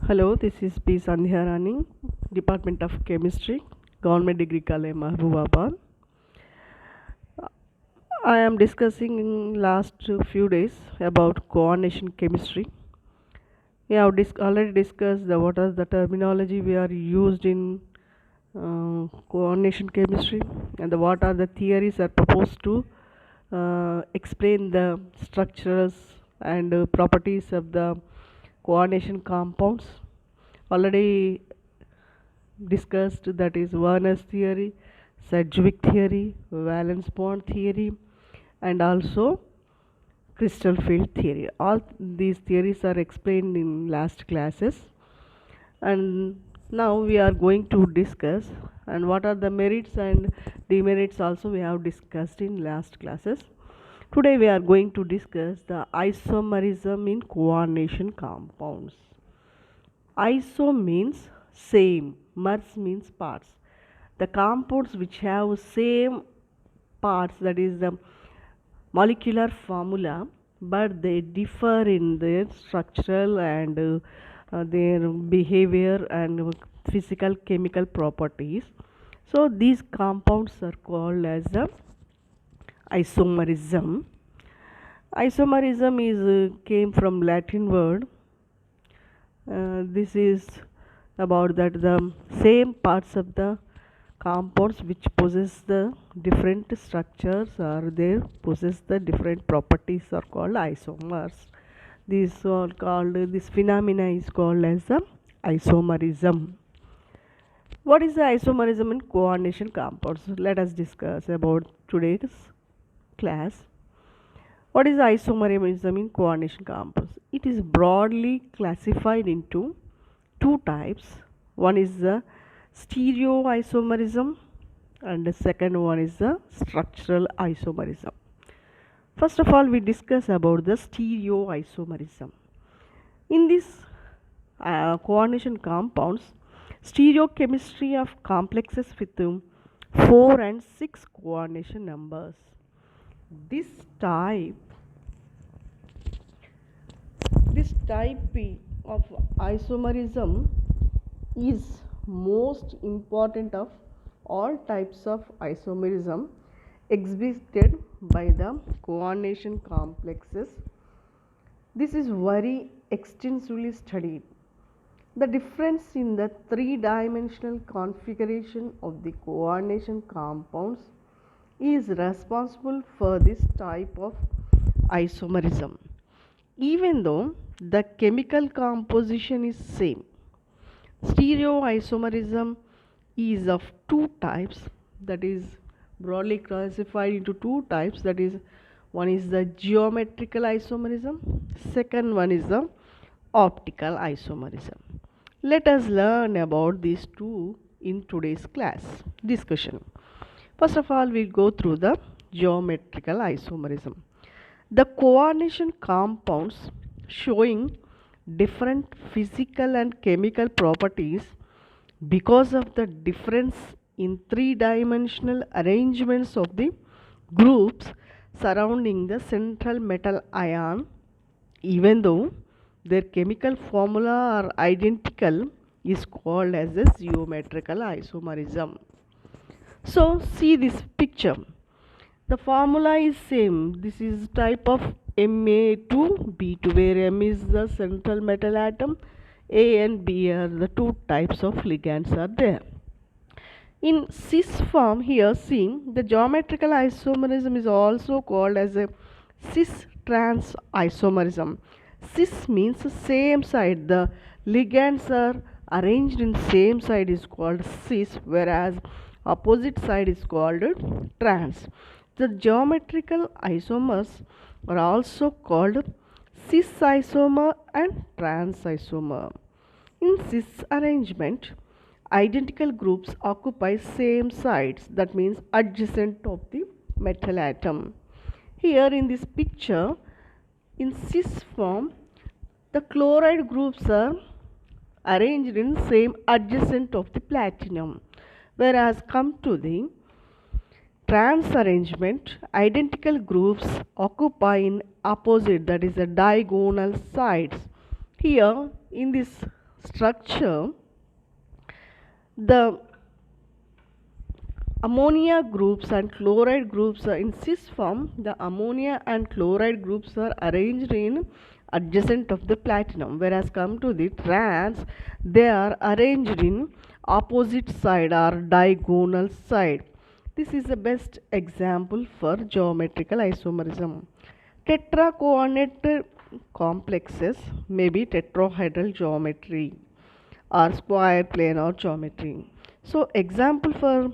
Hello, this is P. Sandhya Rani, Department of Chemistry, Government Degree College, Mahbubabad. I am discussing in last few days about coordination chemistry. We have already discussed what are the terminology we are used in coordination chemistry and what are the theories are proposed to explain the structures and properties of the coordination compounds. Already discussed, that is Werner's theory, Sedgwick theory, valence bond theory, and also crystal field theory. All these theories are explained in last classes, and now we are going to discuss and what are the merits and demerits also we have discussed in last classes. Today we are going to discuss the isomerism in coordination compounds. Iso means same, mers means parts. The compounds which have same parts, that is the molecular formula, but they differ in their structural and their behavior and physical chemical properties. So these compounds are called as the isomerism. Isomerism is came from Latin word. This is about that the same parts of the compounds which possess the different structures or they possess the different properties are called isomers. These are called, this phenomena is called as the isomerism. What is the isomerism in coordination compounds? Let us discuss about today's class. What is isomerism in coordination compounds? It is broadly classified into two types. One is the stereoisomerism and the second one is the structural isomerism. First of all, we discuss about the stereoisomerism. In this coordination compounds, stereochemistry of complexes with 4 and 6 coordination numbers. This type of isomerism is most important of all types of isomerism exhibited by the coordination complexes. This is very extensively studied. The difference in the three-dimensional configuration of the coordination compounds is responsible for this type of isomerism. Even though the chemical composition is same, stereoisomerism is of two types, that is broadly classified into two types, that is one is the geometrical isomerism, second one is the optical isomerism. Let us learn about these two in today's class discussion. First of all, we'll go through the geometrical isomerism. The coordination compounds showing different physical and chemical properties because of the difference in three-dimensional arrangements of the groups surrounding the central metal ion, even though their chemical formula are identical, is called as a geometrical isomerism. So see this picture. The formula is same. This is type of Ma2B2, where M is the central metal atom, A and B are the two types of ligands are there. In cis form here seen, the geometrical isomerism is also called as a cis-trans isomerism. Cis means same side. The ligands are arranged in same side is called cis, whereas opposite side is called trans. The geometrical isomers are also called cis isomer and trans isomer. In cis arrangement, identical groups occupy same sides, that means adjacent of the metal atom. Here in this picture, in cis form, the chloride groups are arranged in same adjacent of the platinum, whereas come to the trans arrangement, identical groups occupy in opposite, that is the diagonal sides. Here in this structure, the ammonia groups and chloride groups are in cis form. The ammonia and chloride groups are arranged in adjacent of the platinum, whereas come to the trans, they are arranged in opposite side or diagonal side. This is the best example for geometrical isomerism. Tetracoordinate complexes may be tetrahedral geometry or square planar geometry. So example for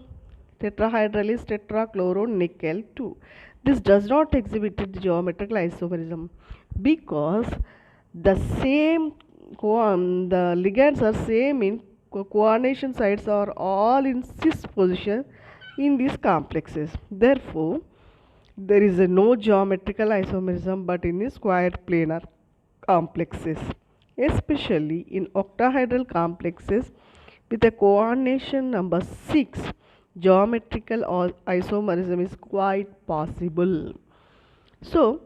tetrahedral is tetrachloronickel 2. This does not exhibit geometrical isomerism because the same the ligands are same in coordination sites are all in cis position in these complexes. Therefore, there is no geometrical isomerism but in the square planar complexes, especially in octahedral complexes with a coordination number 6. Geometrical isomerism is quite possible. So,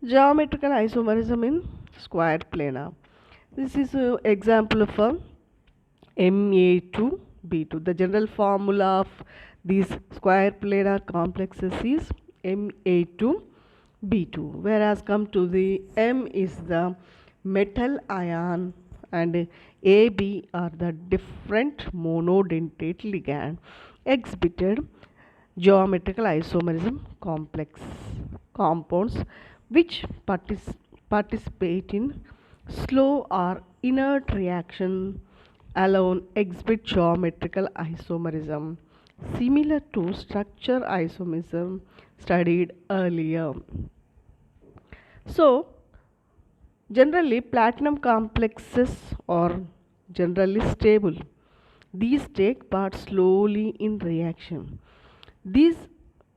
geometrical isomerism in square planar. This is an example of a Ma2B2. The general formula of these square planar complexes is Ma2B2, whereas come to the M is the metal ion and AB are the different monodentate ligand exhibited geometrical isomerism complex compounds which participate in slow or inert reaction alone exhibit geometrical isomerism similar to structure isomerism studied earlier. So, generally platinum complexes are generally stable. These take part slowly in reaction. These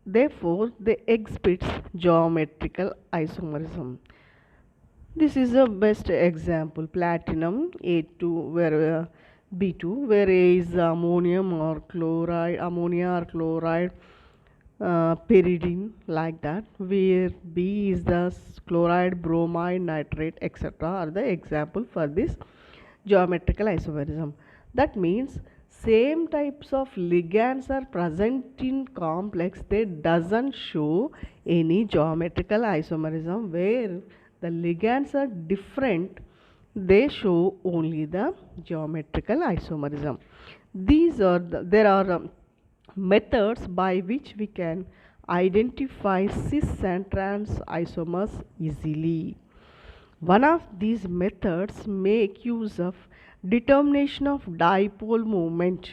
therefore they exhibit geometrical isomerism. This is the best example, platinum A2 where B2 where A is ammonium or chloride, ammonia or chloride, pyridine like that, where B is the chloride, bromide, nitrate, etc. are the example for this geometrical isomerism. That means same types of ligands are present in complex, they doesn't show any geometrical isomerism. Where the ligands are different, they show only the geometrical isomerism. There are methods by which we can identify cis and trans isomers easily. One of these methods make use of determination of dipole moment.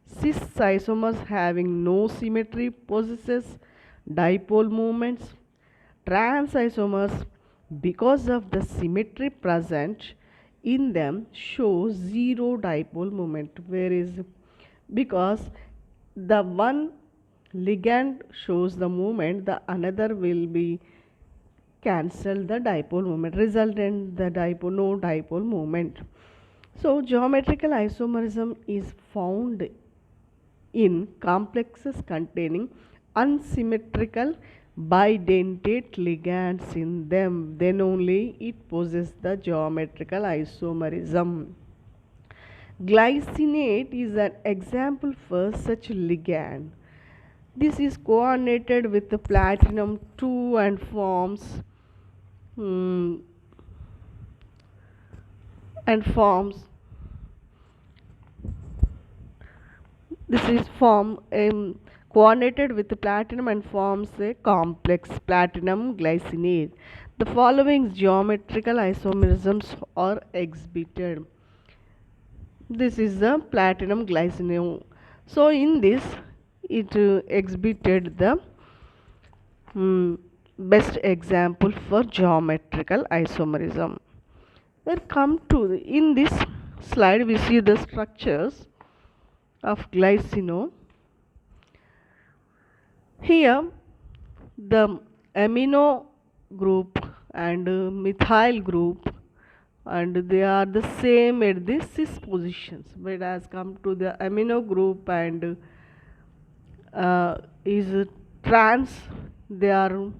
Cis isomers having no symmetry possesses dipole moments. Trans isomers, because of the symmetry present in them, show zero dipole moment, whereas because the one ligand shows the moment, the another will be cancel the dipole moment, resultant the no dipole moment. So geometrical isomerism is found in complexes containing unsymmetrical bidentate ligands in them, then only it possesses the geometrical isomerism. Glycinate is an example for such ligand. This is coordinated with the platinum 2 and forms this is coordinated with the platinum and forms a complex platinum glycinate. The following geometrical isomerisms are exhibited. This is the platinum glycinate. So in this it exhibited the best example for geometrical isomerism. Then come to in this slide we see the structures of glycine. Here the amino group and methyl group, and they are the same at the cis positions, whereas come to the amino group and is trans, they are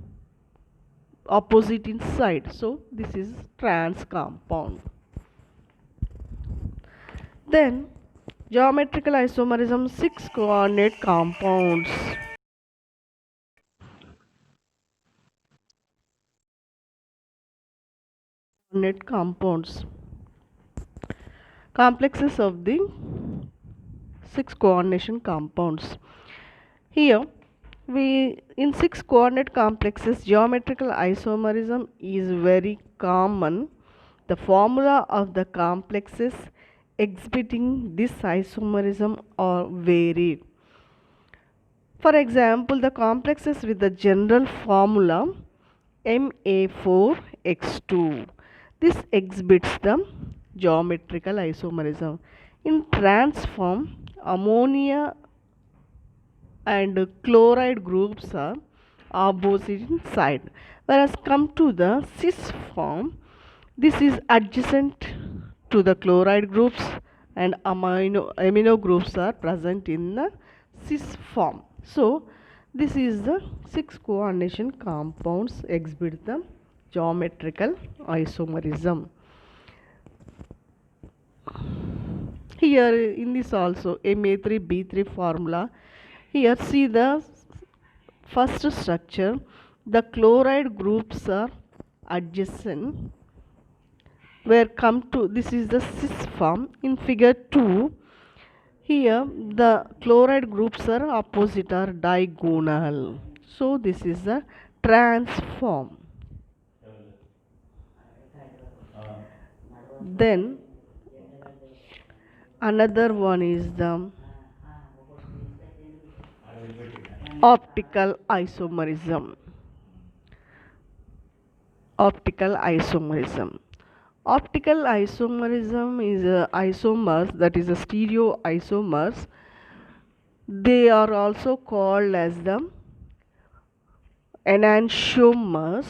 opposite in side, so this is trans compound. Then geometrical isomerism, 6 coordinate compounds. Coordinate compounds. Complexes of the 6 coordination compounds. Here we in 6 coordinate complexes geometrical isomerism is very common. The formula of the complexes exhibiting this isomerism are varied. For example, the complexes with the general formula Ma4X2. This exhibits the geometrical isomerism. In transform, ammonia and chloride groups are opposite in side. Whereas come to the cis form, this is adjacent to the chloride groups and amino groups are present in the cis form. So this is the 6 coordination compounds exhibit the geometrical isomerism. Here in this also Ma3B3 formula, here see the first structure, the chloride groups are adjacent. Where come to this is the cis form. In figure 2, here the chloride groups are opposite or diagonal. So this is the transform. Then another one is the optical isomerism. Optical isomerism. Optical isomerism is isomers, that is a stereo isomers. They are also called as the enantiomers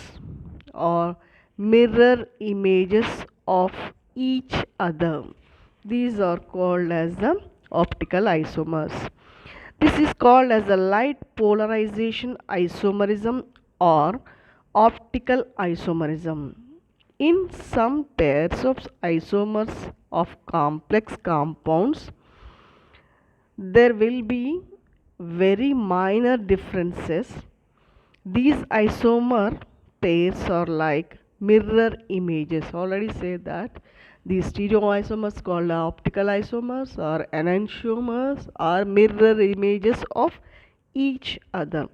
or mirror images of each other. These are called as the optical isomers. This is called as a light polarization isomerism or optical isomerism. In some pairs of isomers of complex compounds, there will be very minor differences. These isomer pairs are like mirror images. Already said that these stereoisomers called optical isomers or enantiomers are mirror images of each other.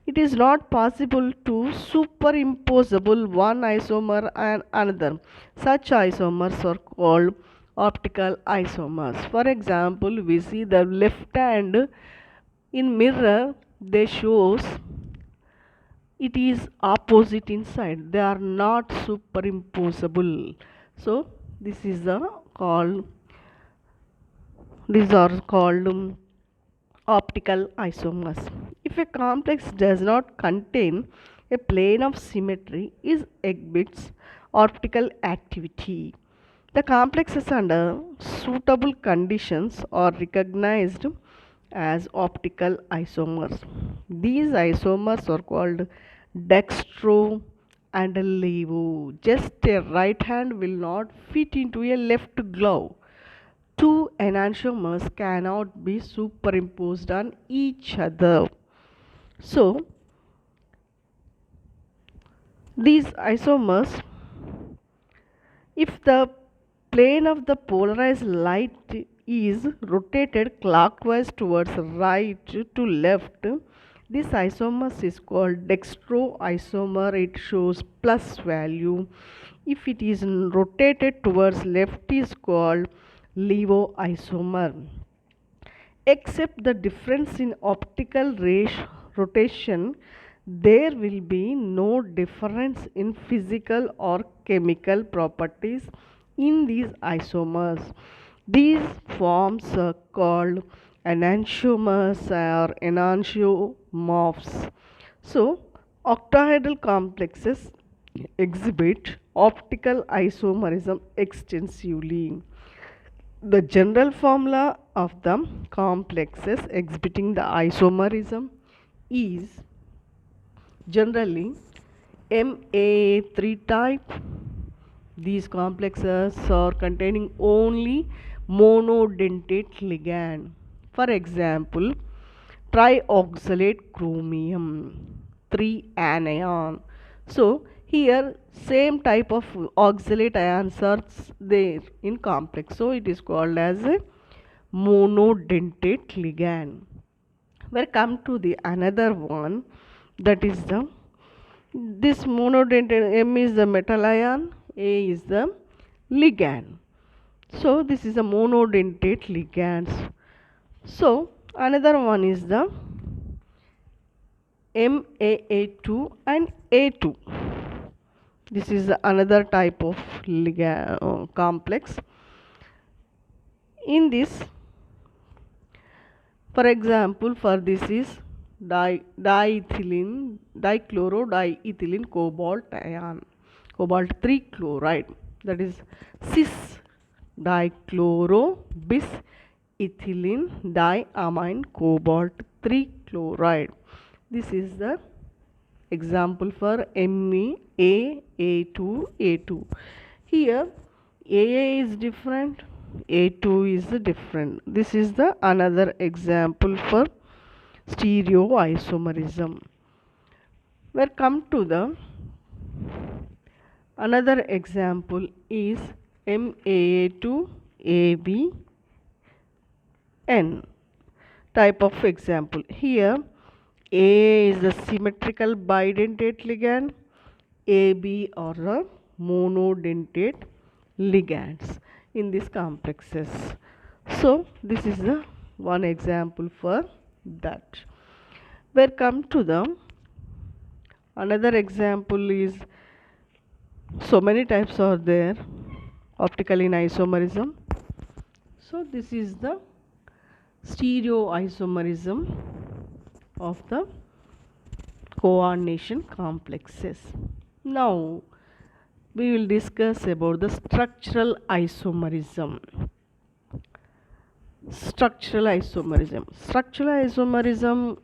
It is not possible to superimposable one isomer and another. Such isomers are called optical isomers. For example, we see the left hand in mirror, they shows it is opposite inside, they are not superimposable. So this is the called these are called optical isomers. If a complex does not contain a plane of symmetry, it exhibits optical activity. The complexes under suitable conditions are recognized as optical isomers. These isomers are called dextro and levo. Just a right hand will not fit into a left glove. Two enantiomers cannot be superimposed on each other. So, these isomers, if the plane of the polarized light is rotated clockwise towards right to left, this isomer is called dextroisomer. It shows plus value. If it is rotated towards left, is called levoisomer. Except the difference in optical rotation, there will be no difference in physical or chemical properties in these isomers. These forms are called enantiomers or enantiomorphs. So, octahedral complexes exhibit optical isomerism extensively. The general formula of the complexes exhibiting the isomerism is generally Ma3 type. These complexes are containing only monodentate ligand. For example, trioxalate chromium 3 anion. So here same type of oxalate ions are there in complex. So it is called as a monodentate ligand. We come to the another one, that is the this monodentate. M is the metal ion, A is the ligand. So this is a monodentate ligands. So another one is the MAA2 and A2. This is another type of ligand complex. In this, for example, for this is diethylene, dichlorodiethylene cobalt ion, cobalt 3 chloride, that is cis dichloro bis ethylene diamine cobalt 3 chloride. This is the example for MeA2, A2. Here AA is different, A2 is different. This is the another example for stereoisomerism. We come to the another example is MAA2, ABN type of example. Here A is the symmetrical bidentate ligand, AB are the monodentate ligands in these complexes. So this is the one example for that. We come to the another example is, so many types are there optical in isomerism. So this is the stereoisomerism of the coordination complexes. Now we will discuss about the structural isomerism. Structural isomerism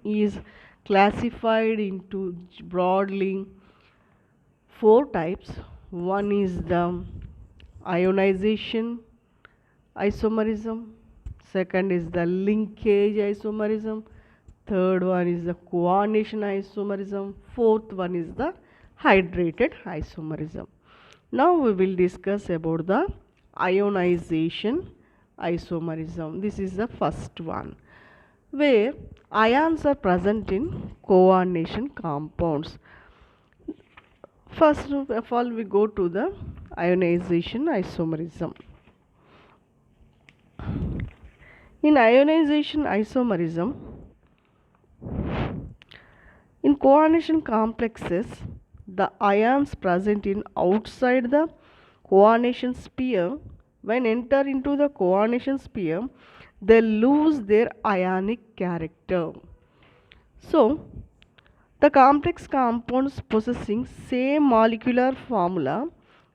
is classified into broadly 4 types. One is the ionization isomerism, second is the linkage isomerism, third one is the coordination isomerism, fourth one is the hydrated isomerism. Now we will discuss about the ionization isomerism. This is the first one, where ions are present in coordination compounds. First of all, we go to the ionization isomerism. In ionization isomerism, in coordination complexes, the ions present in outside the coordination sphere, when enter into the coordination sphere, they lose their ionic character. So the complex compounds possessing same molecular formula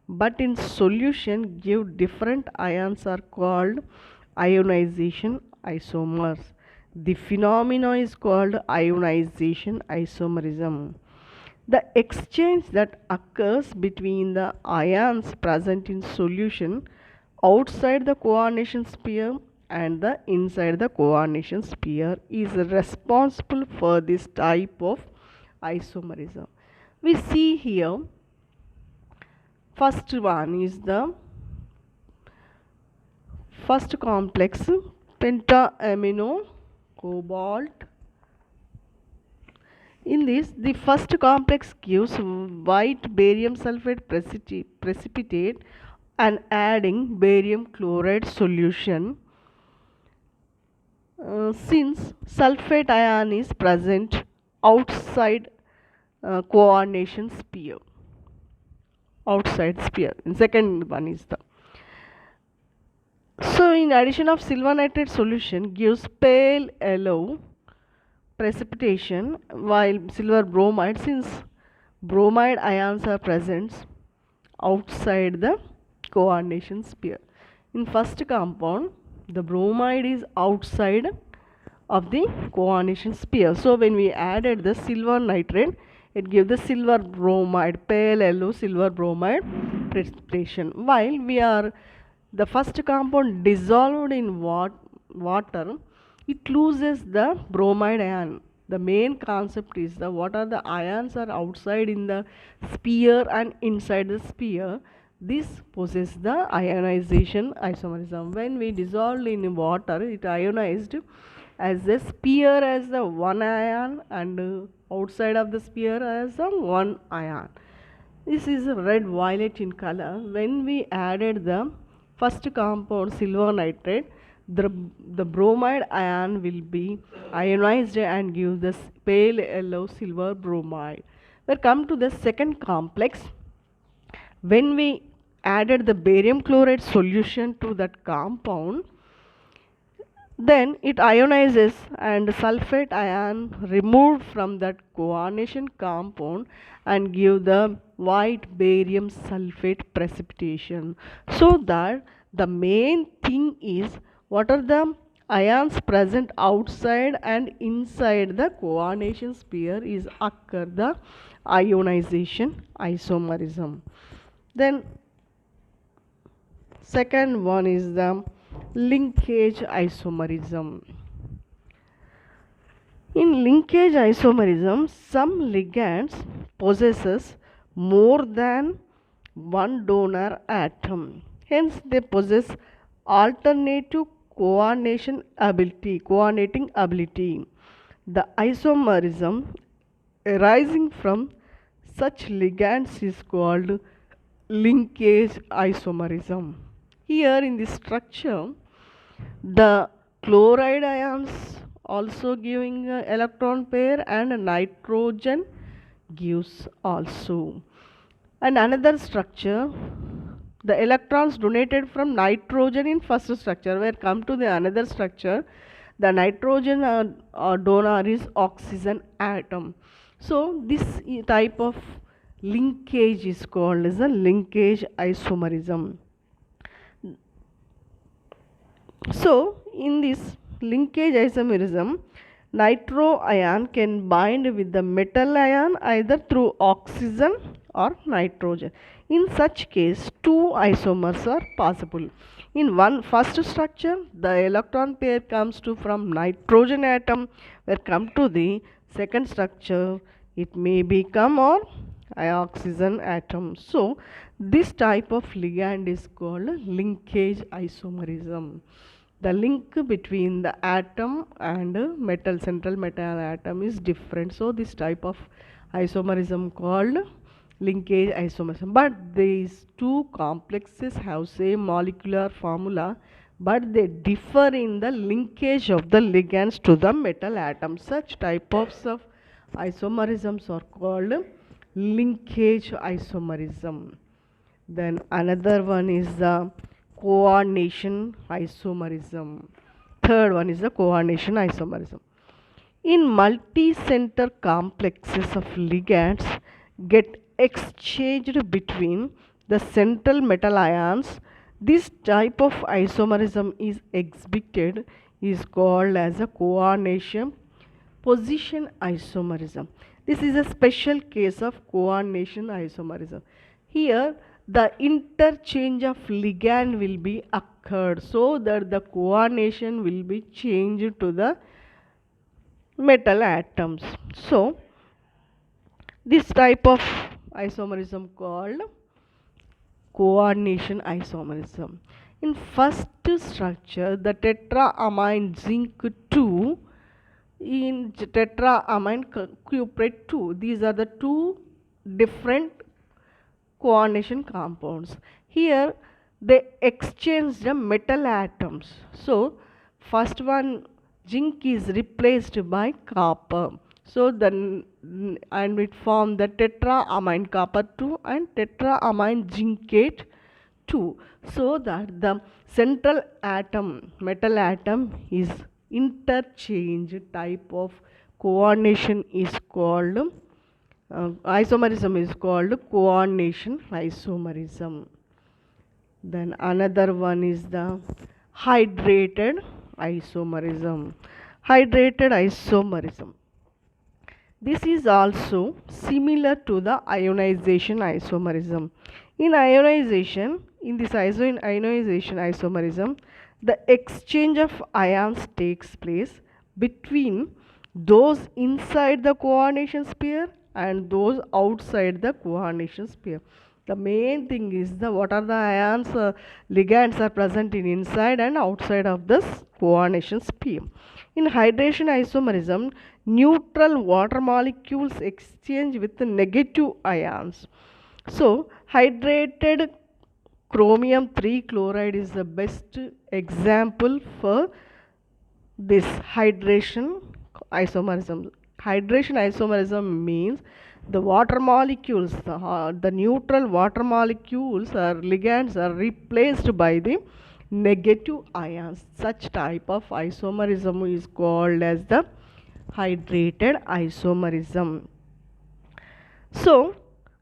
but in solution give different ions are called ionization isomers. The phenomenon is called ionization isomerism. The exchange that occurs between the ions present in solution outside the coordination sphere and the inside the coordination sphere is responsible for this type of isomerism. We see here, first one is the first complex pentaamino cobalt. In this, the first complex gives white barium sulfate precipitate and adding barium chloride solution. Since sulfate ion is present outside coordination sphere, outside sphere. And second one is the, so in addition of silver nitrate solution gives pale yellow precipitation, while silver bromide, since bromide ions are present outside the coordination sphere. In first compound, the bromide is outside of the coordination sphere. So when we added the silver nitrate, it gives the silver bromide, pale yellow silver bromide precipitation. While we are the first compound dissolved in water, it loses the bromide ion. The main concept is the what are the ions are outside in the sphere and inside the sphere. This possesses the ionization isomerism. When we dissolved in water, it ionized as a sphere as the one ion, and outside of the sphere as the one ion. This is red violet in color. When we added the first compound silver nitrate, the bromide ion will be ionized and give the pale yellow silver bromide. We come to the second complex. When we added the barium chloride solution to that compound, then it ionizes and sulfate ion removed from that coordination compound and give the white barium sulfate precipitation. So that the main thing is what are the ions present outside and inside the coordination sphere is occur the ionization isomerism. Then second one is the linkage isomerism. In linkage isomerism, some ligands possesses more than one donor atom. Hence, they possess alternative coordinating ability. The isomerism arising from such ligands is called linkage isomerism. Here in this structure, the chloride ions also giving electron pair and nitrogen gives also. And another structure, the electrons donated from nitrogen in first structure, where come to the another structure, the nitrogen donor is oxygen atom. So this type of linkage is called as a linkage isomerism. So in this linkage isomerism, nitro ion can bind with the metal ion either through oxygen or nitrogen. In such case, two isomers are possible. In one first structure, the electron pair comes to from nitrogen atom, where come to the second structure, it may become or oxygen atom. So this type of ligand is called linkage isomerism. The link between the atom and central metal atom is different. So this type of isomerism called linkage isomerism. But these two complexes have same molecular formula, but they differ in the linkage of the ligands to the metal atoms. Such types of isomerisms are called linkage isomerism. Then another one is the coordination isomerism. Third one is the coordination isomerism. In multi-center complexes of ligands get exchanged between the central metal ions, this type of isomerism is exhibited is called as a coordination position isomerism. This is a special case of coordination isomerism. Here the interchange of ligand will be occurred, so that the coordination will be changed to the metal atoms. So this type of isomerism called coordination isomerism. In first structure, the tetraamine zinc 2 in tetraamine cuprate 2, these are the two different coordination compounds. Here they exchange the metal atoms. So first one, zinc is replaced by copper. So then and it form the tetraamine copper 2 and tetraamine zincate 2. So that the central atom, metal atom is interchange type of coordination is called isomerism is called coordination isomerism. Then another one is the hydrated isomerism. Hydrated isomerism. This is also similar to the ionization isomerism. In ionization, in this ionization isomerism, the exchange of ions takes place between those inside the coordination sphere and those outside the coordination sphere. The main thing is the what are the ions ligands are present in inside and outside of this coordination sphere. In hydration isomerism, neutral water molecules exchange with the negative ions. So hydrated chromium 3 chloride is the best example for this hydration isomerism. Hydration isomerism means the water molecules, the neutral water molecules or ligands are replaced by the negative ions. Such type of isomerism is called as the hydrated isomerism. So,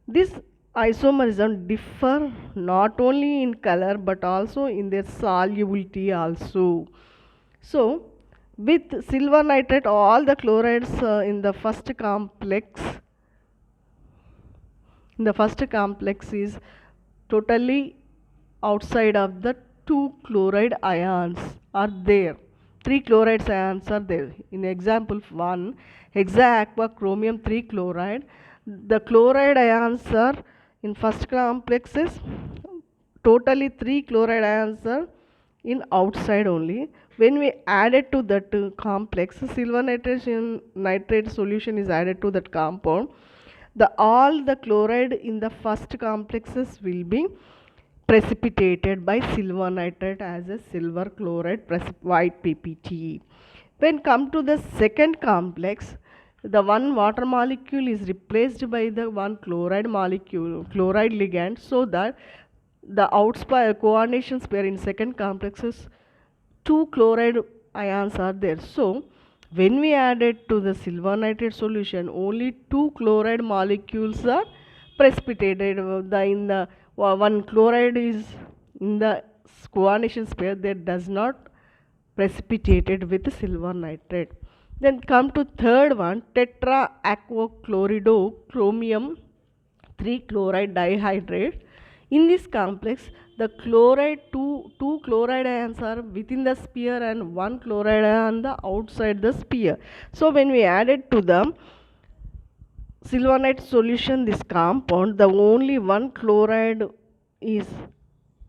this isomerism differ not only in color but also in their solubility also. So, with silver nitrate, all the chlorides in the first complex is totally outside of the two chloride ions are there. Three chloride ions are there. In example 1, hexa-aqua chromium 3 chloride, the chloride ions are in first complexes, totally 3 chloride ions are in outside only. When we add it to that complex, silver nitrate solution is added to that compound, all the chloride in the first complexes will be precipitated by silver nitrate as a silver chloride white PPT. When come to the second complex, the one water molecule is replaced by the one chloride molecule, chloride ligand, so that the outside coordination pair in second complexes, two chloride ions are there. So when we add it to the silver nitrate solution, only two chloride molecules are precipitated. In the one chloride is in the coordination pair that does not precipitated with silver nitrate. Then come to third one, tetra aqua chlorido chromium 3 chloride dihydrate. In this complex, the chloride two chloride ions are within the sphere and one chloride ion the outside the sphere. So when we add it to the silver nitrate solution, this compound, the only one chloride is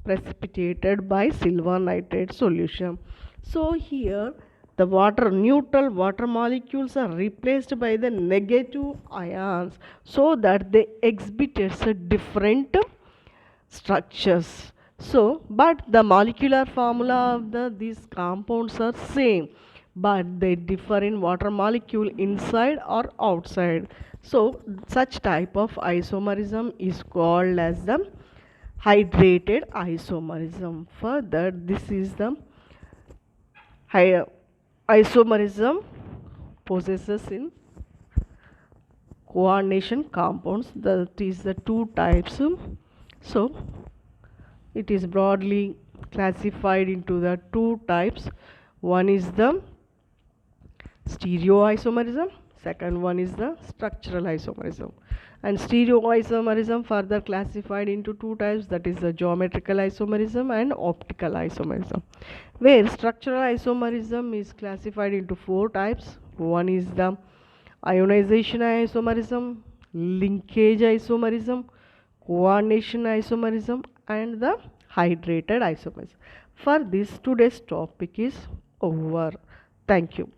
precipitated by silver nitrate solution. So here the neutral water molecules are replaced by the negative ions so that they exhibit a different structures. So, but the molecular formula of these compounds are same, but they differ in water molecule inside or outside. So, such type of isomerism is called as the hydrated isomerism. Further, this is the isomerism possesses in coordination compounds, that is the two types. So it is broadly classified into the two types. One is the stereoisomerism, second one is the structural isomerism. And stereoisomerism further classified into two types, that is the geometrical isomerism and optical isomerism. Where structural isomerism is classified into four types. One is the ionization isomerism, linkage isomerism, coordination isomerism, and the hydrated isomerism. For this, today's topic is over. Thank you.